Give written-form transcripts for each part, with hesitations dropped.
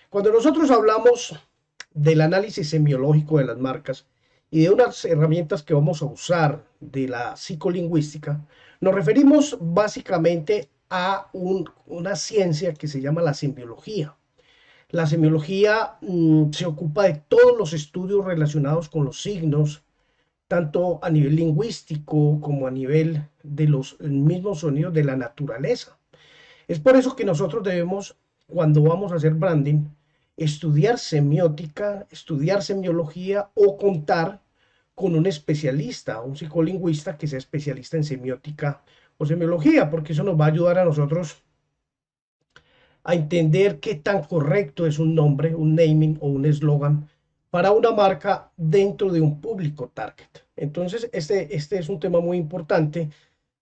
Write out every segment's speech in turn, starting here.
Cuando nosotros hablamos del análisis semiológico de las marcas y de unas herramientas que vamos a usar de la psicolingüística, nos referimos básicamente a una ciencia que se llama la semiología. La semiología se ocupa de todos los estudios relacionados con los signos, tanto a nivel lingüístico como a nivel de los mismos sonidos de la naturaleza. Es por eso que nosotros debemos, cuando vamos a hacer branding, estudiar semiótica, estudiar semiología o contar con un especialista, un psicolingüista que sea especialista en semiótica o semiología, porque eso nos va a ayudar a nosotros a entender qué tan correcto es un nombre, un naming o un eslogan para una marca dentro de un público target. Entonces, este es un tema muy importante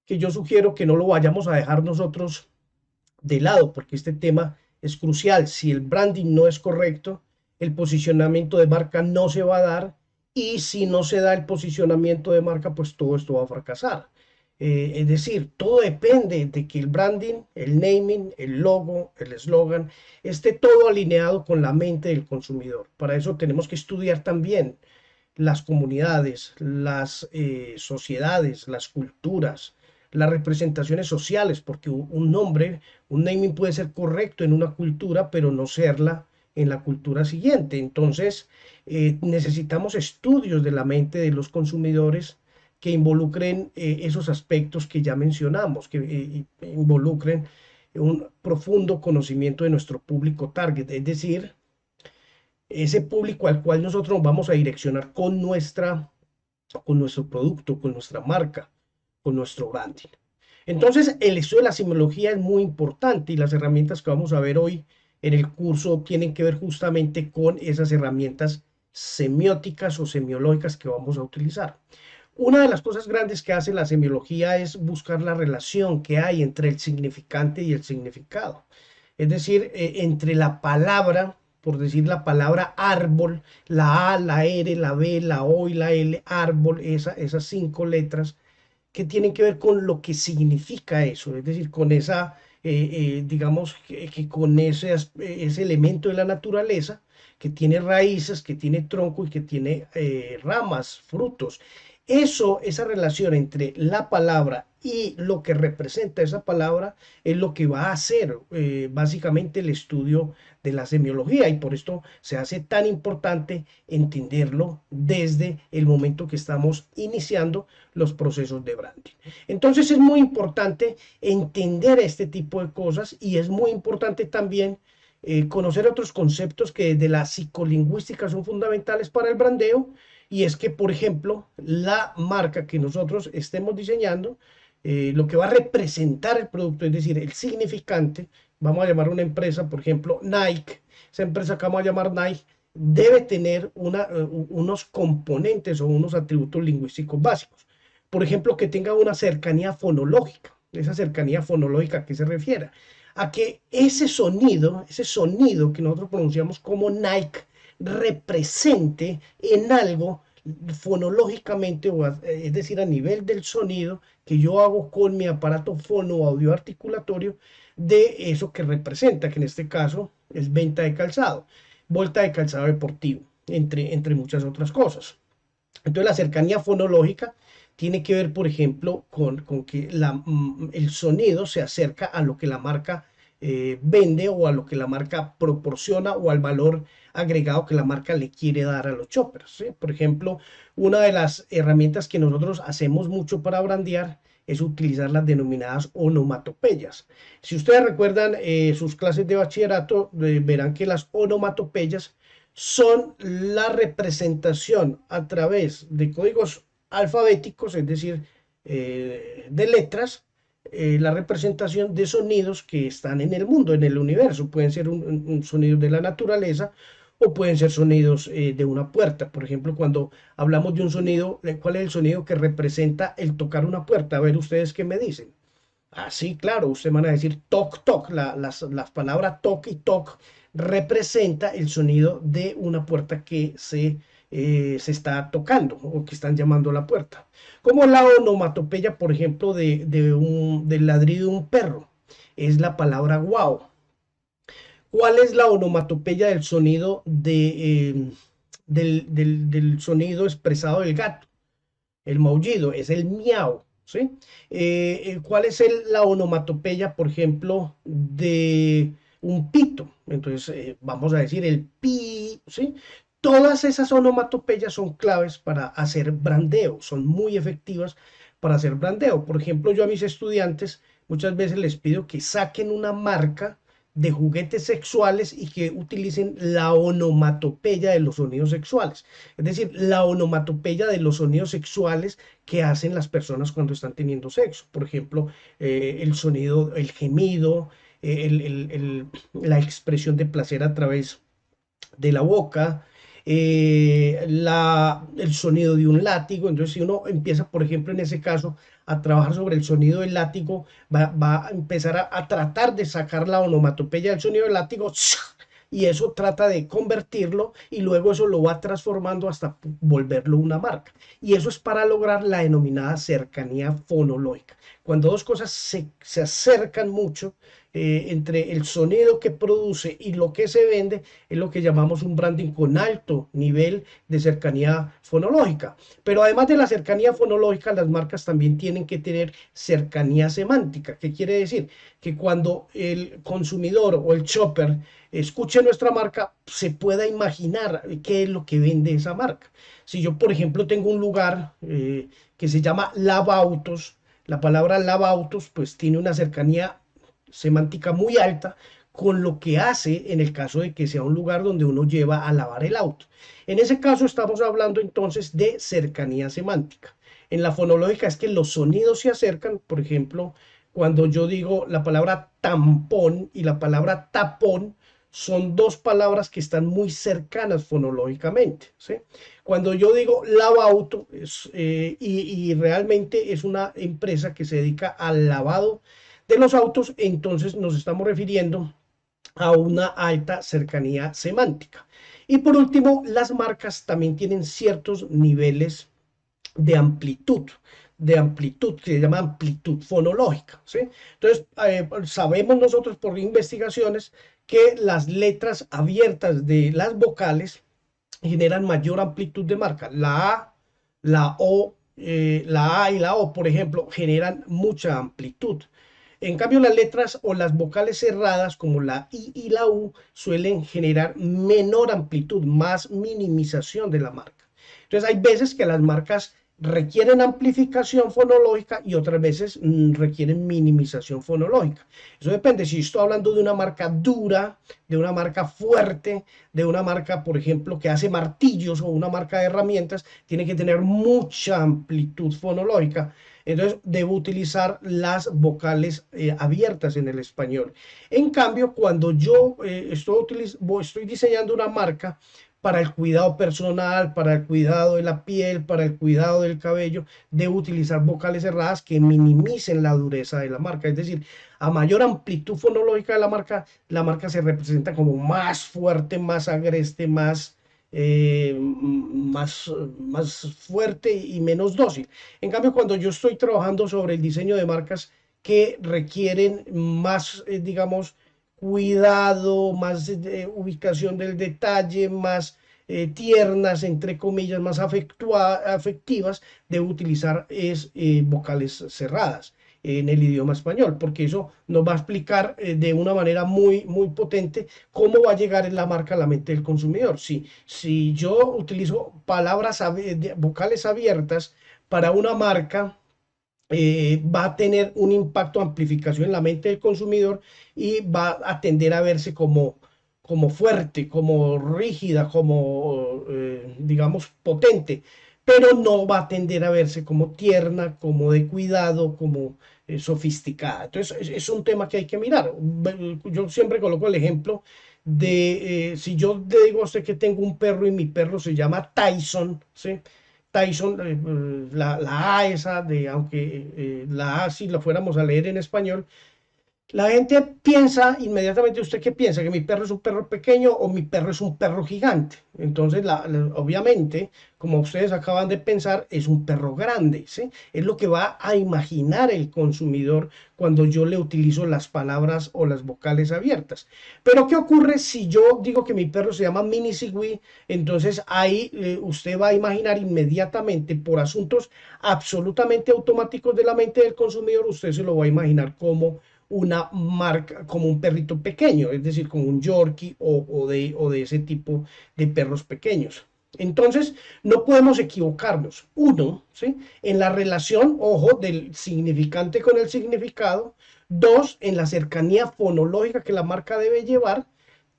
que yo sugiero que no lo vayamos a dejar nosotros de lado, porque este tema es crucial. Si el branding no es correcto, el posicionamiento de marca no se va a dar, y si no se da el posicionamiento de marca, pues todo esto va a fracasar. Es decir, todo depende de que el branding, el naming, el logo, el eslogan, esté todo alineado con la mente del consumidor. Para eso tenemos que estudiar también las comunidades, las sociedades, las culturas, las representaciones sociales, porque un nombre, un naming puede ser correcto en una cultura, pero no serla en la cultura siguiente. Entonces, necesitamos estudios de la mente de los consumidores que involucren esos aspectos que ya mencionamos, que involucren un profundo conocimiento de nuestro público target, es decir, ese público al cual nosotros vamos a direccionar con nuestro producto, con nuestra marca, con nuestro branding. Entonces, el estudio de la semiología es muy importante, y las herramientas que vamos a ver hoy en el curso tienen que ver justamente con esas herramientas semióticas o semiológicas que vamos a utilizar. Una de las cosas grandes que hace la semiología es buscar la relación que hay entre el significante y el significado. Es decir, entre la palabra, por decir la palabra árbol, la A, la R, la B, la O y la L, árbol, esas 5 letras que tienen que ver con lo que significa eso, es decir, con esa, digamos, que con ese elemento de la naturaleza que tiene raíces, que tiene tronco y que tiene ramas, frutos. Eso, esa relación entre la palabra y lo que representa esa palabra es lo que va a hacer básicamente el estudio de la semiología, y por esto se hace tan importante entenderlo desde el momento que estamos iniciando los procesos de branding. Entonces es muy importante entender este tipo de cosas, y es muy importante también conocer otros conceptos que desde la psicolingüística son fundamentales para el brandeo. Y es que, por ejemplo, la marca que nosotros estemos diseñando, lo que va a representar el producto, es decir, el significante, vamos a llamar una empresa, por ejemplo, Nike, esa empresa que vamos a llamar Nike, debe tener unos componentes o unos atributos lingüísticos básicos. Por ejemplo, que tenga una cercanía fonológica. Esa cercanía fonológica, ¿a qué se refiere? A que ese sonido que nosotros pronunciamos como Nike, represente en algo fonológicamente, es decir, a nivel del sonido que yo hago con mi aparato fono audio articulatorio, de eso que representa, que en este caso es venta de calzado, vuelta de calzado deportivo, entre muchas otras cosas. Entonces, la cercanía fonológica tiene que ver, por ejemplo, con que el sonido se acerca a lo que la marca vende, o a lo que la marca proporciona, o al valor agregado que la marca le quiere dar a los choppers, ¿sí? Por ejemplo, una de las herramientas que nosotros hacemos mucho para brandear es utilizar las denominadas onomatopeyas. Si ustedes recuerdan sus clases de bachillerato, verán que las onomatopeyas son la representación a través de códigos alfabéticos, es decir, de letras, la representación de sonidos que están en el mundo, en el universo. Pueden ser un sonido de la naturaleza, o pueden ser sonidos de una puerta. Por ejemplo, cuando hablamos de un sonido, ¿cuál es el sonido que representa el tocar una puerta? A ver, ustedes qué me dicen. Ah, sí, claro, ustedes van a decir toc, toc. Las palabras toc y toc representa el sonido de una puerta que se está tocando, o que están llamando a la puerta. Como la onomatopeya, por ejemplo, del ladrido de un perro, es la palabra wow. ¿Cuál es la onomatopeya del sonido del sonido expresado del gato? El maullido es el miau, ¿sí? ¿Cuál es la onomatopeya, por ejemplo, de un pito? Entonces, vamos a decir el pi, ¿sí? Todas esas onomatopeyas son claves para hacer brandeo, son muy efectivas para hacer brandeo. Por ejemplo, yo a mis estudiantes muchas veces les pido que saquen una marca de juguetes sexuales y que utilicen la onomatopeya de los sonidos sexuales. Es decir, la onomatopeya de los sonidos sexuales que hacen las personas cuando están teniendo sexo. Por ejemplo, el sonido, el gemido, la expresión de placer a través de la boca, el sonido de un látigo. Entonces, si uno empieza, por ejemplo, en ese caso, a trabajar sobre el sonido del látigo, va a empezar a tratar de sacar la onomatopeya del sonido del látigo, y eso trata de convertirlo y luego eso lo va transformando hasta volverlo una marca. Y eso es para lograr la denominada cercanía fonológica. Cuando dos cosas se acercan mucho, entre el sonido que produce y lo que se vende, es lo que llamamos un branding con alto nivel de cercanía fonológica. Pero además de la cercanía fonológica, las marcas también tienen que tener cercanía semántica. ¿Qué quiere decir? Que cuando el consumidor o el shopper escuche nuestra marca, se pueda imaginar qué es lo que vende esa marca. Si yo, por ejemplo, tengo un lugar que se llama Lavautos, la palabra Lavautos pues tiene una cercanía semántica muy alta con lo que hace en el caso de que sea un lugar donde uno lleva a lavar el auto. En ese caso estamos hablando entonces de cercanía semántica. En la fonológica es que los sonidos se acercan, por ejemplo, cuando yo digo la palabra tampón y la palabra tapón, son dos palabras que están muy cercanas fonológicamente, ¿sí? Cuando yo digo lavauto, y realmente es una empresa que se dedica al lavado de los autos, entonces nos estamos refiriendo a una alta cercanía semántica. Y por último, las marcas también tienen ciertos niveles de amplitud que se llama amplitud fonológica, ¿sí? Entonces, sabemos nosotros por investigaciones que las letras abiertas de las vocales generan mayor amplitud de marca. La O, la A y la O, por ejemplo, generan mucha amplitud. En cambio, las letras o las vocales cerradas, como la I y la U, suelen generar menor amplitud, más minimización de la marca. Entonces, hay veces que las marcas requieren amplificación fonológica y otras veces requieren minimización fonológica. Eso depende si estoy hablando de una marca dura, de una marca fuerte, de una marca, por ejemplo, que hace martillos o una marca de herramientas, tiene que tener mucha amplitud fonológica. Entonces, debo utilizar las vocales abiertas en el español. En cambio, cuando yo estoy diseñando una marca para el cuidado personal, para el cuidado de la piel, para el cuidado del cabello, debo utilizar vocales cerradas que minimicen la dureza de la marca. Es decir, a mayor amplitud fonológica de la marca se representa como más fuerte, más agreste, más fuerte y menos dócil. En cambio, cuando yo estoy trabajando sobre el diseño de marcas que requieren más, digamos, cuidado, más ubicación del detalle, más tiernas, entre comillas, más afectivas, debo utilizar vocales cerradas en el idioma español, porque eso nos va a explicar de una manera muy, muy potente cómo va a llegar la marca a la mente del consumidor. Si yo utilizo vocales abiertas para una marca, va a tener un impacto, amplificación en la mente del consumidor y va a tender a verse como fuerte, como rígida, como, digamos, potente, pero no va a tender a verse como tierna, como de cuidado, como sofisticada. Entonces, es un tema que hay que mirar. Yo siempre coloco el ejemplo de si yo le digo a usted que tengo un perro y mi perro se llama Tyson, ¿sí? Tyson, la A esa, aunque la A si la fuéramos a leer en español, La gente piensa inmediatamente, ¿usted qué piensa? ¿Que mi perro es un perro pequeño o mi perro es un perro gigante? Entonces, obviamente, como ustedes acaban de pensar, es un perro grande, ¿sí? Es lo que va a imaginar el consumidor cuando yo le utilizo las palabras o las vocales abiertas. Pero, ¿qué ocurre si yo digo que mi perro se llama Mini Sigüí? Entonces, ahí usted va a imaginar inmediatamente, por asuntos absolutamente automáticos de la mente del consumidor, usted se lo va a imaginar como una marca, como un perrito pequeño, es decir, como un Yorkie o de ese tipo de perros pequeños. Entonces, no podemos equivocarnos. Uno, ¿sí? En la relación, ojo, del significante con el significado. Dos, en la cercanía fonológica que la marca debe llevar.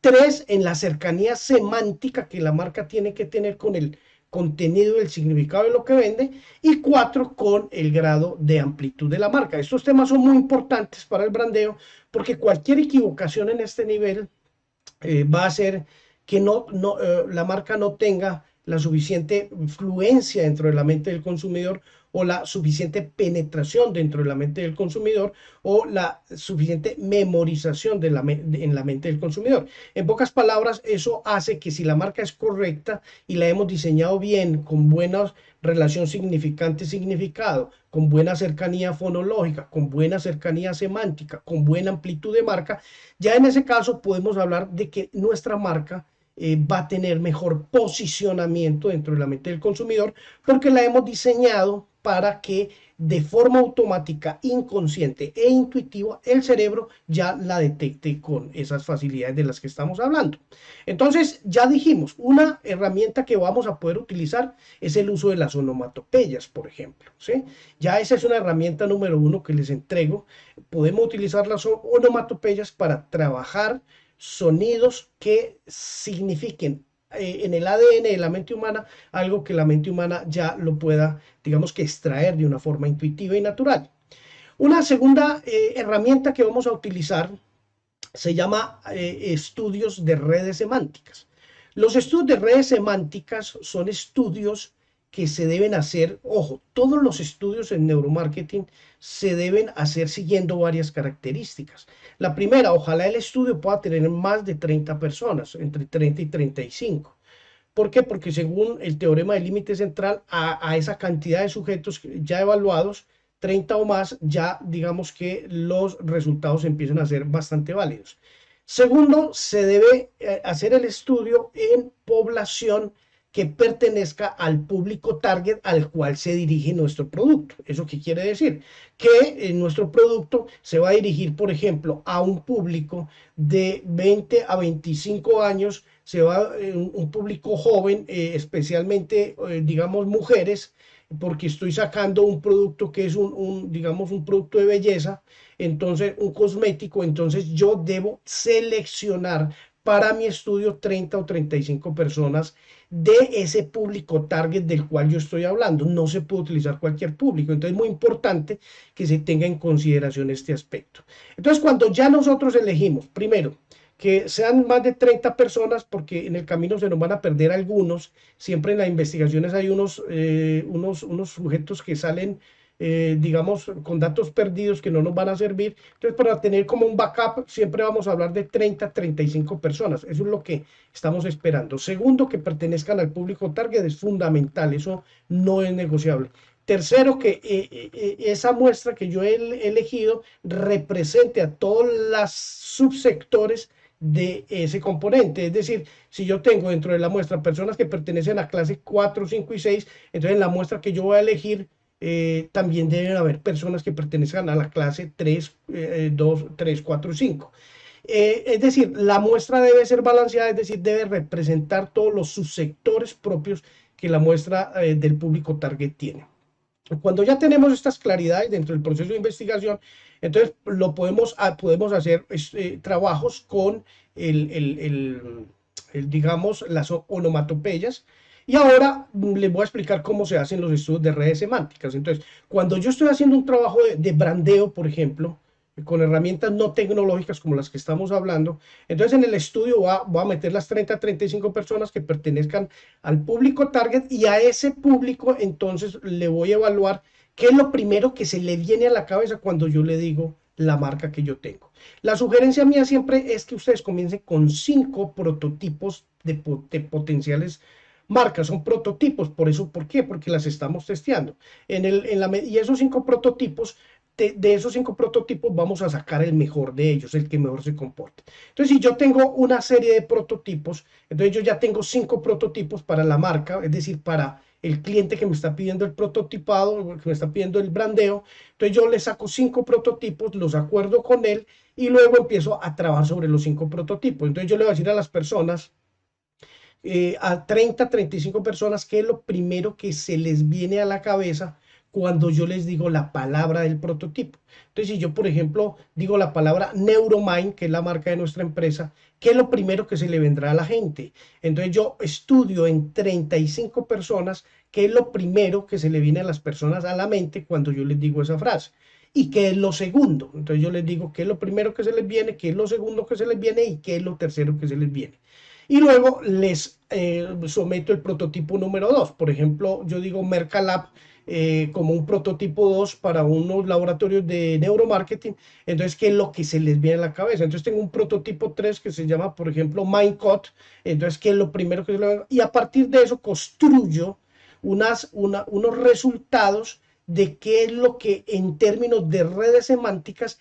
Tres, en la cercanía semántica que la marca tiene que tener con el contenido y el significado de lo que vende. Y cuatro, con el grado de amplitud de la marca. Estos temas son muy importantes para el brandeo porque cualquier equivocación en este nivel va a hacer que la marca no tenga la suficiente influencia dentro de la mente del consumidor o la suficiente penetración dentro de la mente del consumidor o la suficiente memorización en la mente del consumidor. En pocas palabras, eso hace que si la marca es correcta y la hemos diseñado bien, con buena relación significante-significado, con buena cercanía fonológica, con buena cercanía semántica, con buena amplitud de marca, ya en ese caso podemos hablar de que nuestra marca va a tener mejor posicionamiento dentro de la mente del consumidor porque la hemos diseñado para que de forma automática, inconsciente e intuitiva, el cerebro ya la detecte con esas facilidades de las que estamos hablando. Entonces, ya dijimos, una herramienta que vamos a poder utilizar es el uso de las onomatopeyas, por ejemplo, ¿sí? Ya esa es una herramienta número uno que les entrego. Podemos utilizar las onomatopeyas para trabajar sonidos que signifiquen en el ADN de la mente humana algo que la mente humana ya lo pueda, digamos que extraer de una forma intuitiva y natural. Una segunda herramienta que vamos a utilizar se llama estudios de redes semánticas. Los estudios de redes semánticas son estudios que se deben hacer, ojo, todos los estudios en neuromarketing se deben hacer siguiendo varias características. La primera, ojalá el estudio pueda tener más de 30 personas, entre 30 y 35. ¿Por qué? Porque según el teorema del límite central, a esa cantidad de sujetos ya evaluados, 30 o más, ya digamos que los resultados empiezan a ser bastante válidos. Segundo, se debe hacer el estudio en población que pertenezca al público target al cual se dirige nuestro producto. ¿Eso qué quiere decir? Que nuestro producto se va a dirigir, por ejemplo, a un público de 20 a 25 años, se va un público joven, especialmente, digamos, mujeres, porque estoy sacando un producto que es digamos, un producto de belleza, entonces, un cosmético, entonces yo debo seleccionar para mi estudio 30 o 35 personas de ese público target del cual yo estoy hablando. No se puede utilizar cualquier público, entonces es muy importante que se tenga en consideración este aspecto. Entonces, cuando ya nosotros elegimos, primero, que sean más de 30 personas, porque en el camino se nos van a perder algunos. Siempre en las investigaciones hay unos sujetos que salen, digamos, con datos perdidos que no nos van a servir. Entonces, para tener como un backup, siempre vamos a hablar de 30, 35 personas. Eso es lo que estamos esperando. Segundo, que pertenezcan al público target es fundamental. Eso no es negociable. Tercero, que esa muestra que yo he elegido represente a todos los subsectores de ese componente. Es decir, si yo tengo dentro de la muestra personas que pertenecen a clase 4, 5 y 6, entonces en la muestra que yo voy a elegir también deben haber personas que pertenezcan a la clase 3, 2, 3, 4, 5. Es decir, la muestra debe ser balanceada, es decir, debe representar todos los subsectores propios que la muestra del público target tiene. Cuando ya tenemos estas claridades dentro del proceso de investigación, entonces podemos hacer trabajos con digamos, las onomatopeyas. Y ahora les voy a explicar cómo se hacen los estudios de redes semánticas. Entonces, cuando yo estoy haciendo un trabajo de brandeo, por ejemplo, con herramientas no tecnológicas como las que estamos hablando, entonces en el estudio voy a meter las 30 a 35 personas que pertenezcan al público target y a ese público entonces le voy a evaluar qué es lo primero que se le viene a la cabeza cuando yo le digo la marca que yo tengo. La sugerencia mía siempre es que ustedes comiencen con 5 prototipos de potenciales marcas. Son prototipos, por eso, ¿por qué? Porque las estamos testeando. Y esos 5 prototipos, de esos 5 prototipos vamos a sacar el mejor de ellos, el que mejor se comporte. Entonces, si yo tengo una serie de prototipos, entonces yo ya tengo 5 prototipos para la marca, es decir, para el cliente que me está pidiendo el prototipado, que me está pidiendo el brandeo. Entonces yo le saco 5 prototipos, los acuerdo con él y luego empiezo a trabajar sobre los 5 prototipos. Entonces yo le voy a decir a las personas, a 30, 35 personas, qué es lo primero que se les viene a la cabeza cuando yo les digo la palabra del prototipo. Entonces, si yo, por ejemplo, digo la palabra Neuromind, que es la marca de nuestra empresa, ¿qué es lo primero que se le vendrá a la gente? Entonces, yo estudio en 35 personas qué es lo primero que se le viene a las personas a la mente cuando yo les digo esa frase. ¿Y qué es lo segundo? Entonces yo les digo qué es lo primero que se les viene, qué es lo segundo que se les viene y qué es lo tercero que se les viene. Y luego les someto el prototipo número 2. Por ejemplo, yo digo Mercalab como un prototipo 2 para unos laboratorios de neuromarketing. Entonces, ¿qué es lo que se les viene a la cabeza? Entonces, tengo un prototipo 3 que se llama, por ejemplo, Mindcode. Entonces, ¿qué es lo primero que se le viene? Y a partir de eso construyo unos resultados de qué es lo que en términos de redes semánticas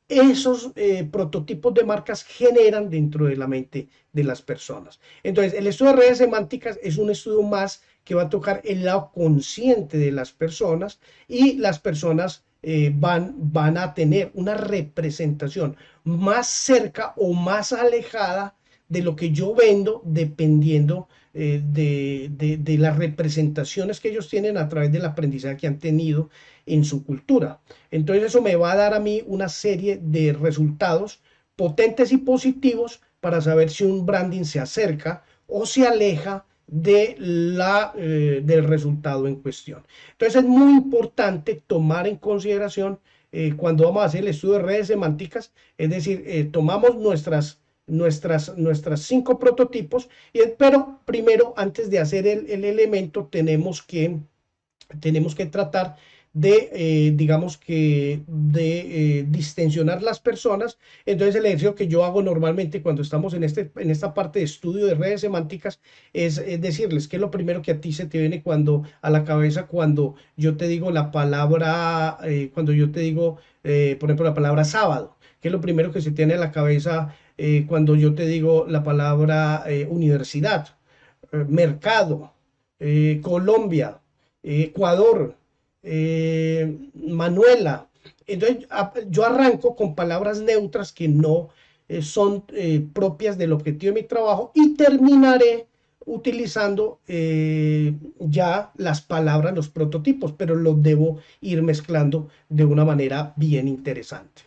esos prototipos de marcas generan dentro de la mente de las personas. Entonces, el estudio de redes semánticas es un estudio más que va a tocar el lado consciente de las personas y las personas van a tener una representación más cerca o más alejada de lo que yo vendo dependiendo de las representaciones que ellos tienen a través del aprendizaje que han tenido en su cultura. Entonces eso me va a dar a mí una serie de resultados potentes y positivos para saber si un branding se acerca o se aleja del resultado en cuestión. Entonces es muy importante tomar en consideración cuando vamos a hacer el estudio de redes semánticas, es decir, tomamos nuestras 5 prototipos, pero primero, antes de hacer el elemento, tenemos que tratar de, digamos que, de distensionar las personas. Entonces el ejercicio que yo hago normalmente cuando estamos en esta parte de estudio de redes semánticas es decirles qué es lo primero que a ti se te viene a la cabeza cuando yo te digo la palabra, cuando yo te digo, por ejemplo, la palabra sábado, qué es lo primero que se tiene a la cabeza cuando yo te digo la palabra universidad, mercado, Colombia, Ecuador, Manuela. Entonces, yo arranco con palabras neutras que no son propias del objetivo de mi trabajo y terminaré utilizando ya las palabras, los prototipos, pero los debo ir mezclando de una manera bien interesante.